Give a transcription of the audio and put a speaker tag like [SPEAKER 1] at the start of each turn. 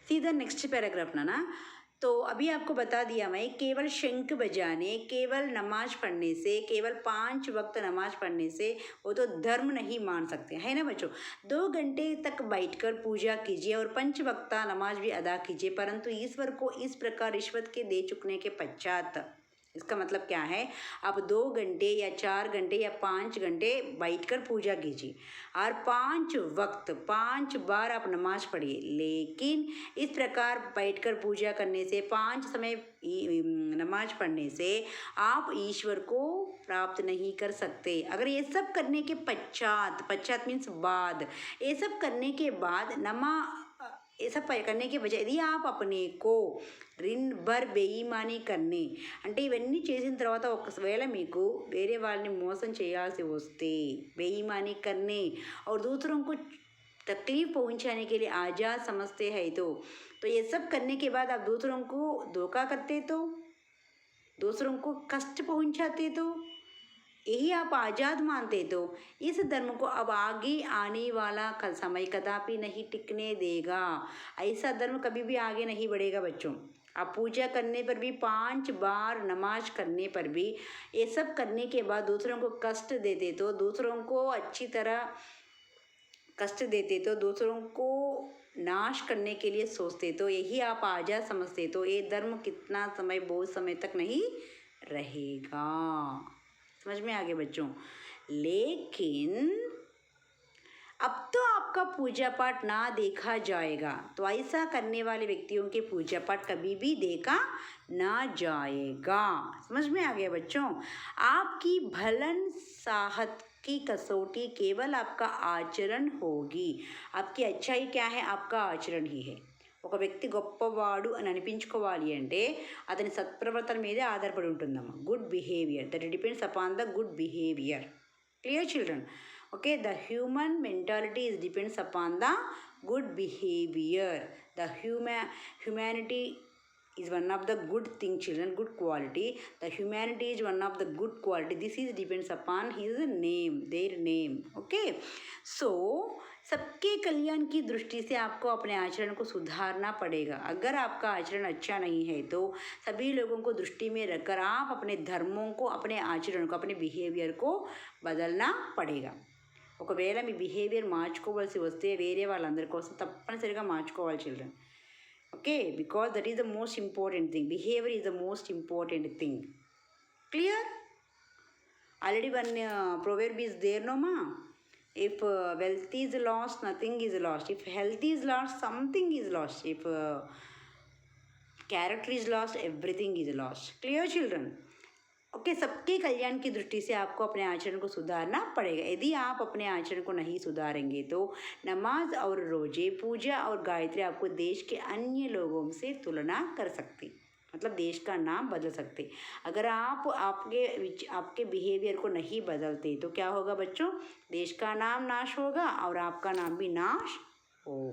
[SPEAKER 1] सीधा next paragraph ना। तो अभी आपको बता दिया मैं, केवल शंख बजाने, केवल नमाज पढ़ने से, केवल 5 वक्त नमाज पढ़ने से वो तो धर्म नहीं मान सकते, है ना बच्चों। 2 घंटे तक बैठकर पूजा कीजिए और 5 वक्ता नमाज भी अदा कीजिए, परंतु ईश्वर को इस प्रकार रिश्वत के दे चुकने के पश्चात, इसका मतलब क्या है, आप 2 घंटे या 4 घंटे या 5 घंटे बैठकर पूजा कीजिए और 5 वक्त 5 बार आप नमाज पढ़िए, लेकिन इस प्रकार बैठकर पूजा करने से, 5 समय नमाज पढ़ने से आप ईश्वर को प्राप्त नहीं कर सकते। अगर ये सब करने के पश्चात, पश्चात मीन्स बाद, ये सब करने के बाद ये सब करने के बजाय यदि आप अपने को రిన్ బర్ బేయిమాని కర్నే అంటే ఇవన్నీ చేసిన తర్వాత ఒకవేళ మీకు వేరే వాళ్ళని మోసం చేయాల్సి వస్తే బేईमानी करने और दूसरों को तकलीफ पहुंचाने के लिए आज़ाद समझते हैं, तो ये सब करने के बाद आप दूसरों को धोखा करते, तो दूसरों को कष्ट पहुंचाते, तो यही आप आज़ाद मानते, तो इस धर्म को अब आगे आने वाला समय कदापि नहीं टिकने देगा। ऐसा धर्म कभी भी आगे नहीं बढ़ेगा बच्चों। आप पूजा करने पर भी, 5 बार नमाज करने पर भी, ये सब करने के बाद दूसरों को कष्ट देते, तो दूसरों को अच्छी तरह कष्ट देते, तो दूसरों को नाश करने के लिए सोचते, तो यही आप आज़ाद समझते, तो ये धर्म कितना समय, बहुत समय तक नहीं रहेगा। समझ में आ गया बच्चों। लेकिन अब तो आपका पूजा पाठ ना देखा जाएगा, तो ऐसा करने वाले व्यक्तियों के पूजा पाठ कभी भी देखा ना जाएगा। समझ में आ गया बच्चों। आपकी भलन साहत की कसौटी केवल आपका आचरण होगी। आपकी अच्छाई क्या है, आपका आचरण ही है। ఒక వ్యక్తి గొప్పవాడు అని అనిపించుకోవాలి అంటే అతని సత్ప్రవర్తన మీదే ఆధారపడి ఉంటుందమ్మా. Good behaviour, that depends upon the good behaviour. Clear children? Okay, the human mentality is depends upon the good behavior. The humanity is one of the good thing, children, good quality. The humanity is one of the good quality. This is depends upon his name, their name. Okay, so सबके कल्याण की दृष्टि से आपको अपने आचरण को सुधारना पड़ेगा। अगर आपका आचरण अच्छा नहीं है तो सभी लोगों को दृष्टि में रखकर आप अपने धर्मों को, अपने आचरण को, अपने बिहेवियर को बदलना पड़ेगा। ఒకవేళ మీ బిహేవియర్ మార్చుకోవాల్సి వస్తే వేరే వాళ్ళందరి కోసం తప్పనిసరిగా మార్చుకోవాలి children. Okay, because that is the most important thing. Behaviour is the most important thing. Clear? Already one proverb is there, no ma? If wealth is lost, nothing is lost. If health is lost, something is lost. If character is lost, everything is lost. Clear children? Okay, सबके कल्याण की दृष्टि से आपको अपने आचरण को सुधारना पड़ेगा। यदि आप अपने आचरण को नहीं सुधारेंगे तो नमाज और रोजे, पूजा और गायत्री आपको देश के अन्य लोगों से तुलना कर सकती, मतलब देश का नाम बदल सकते। अगर आप आपके बिहेवियर को नहीं बदलते तो क्या होगा बच्चों, देश का नाम नाश होगा और आपका नाम भी नाश होगा।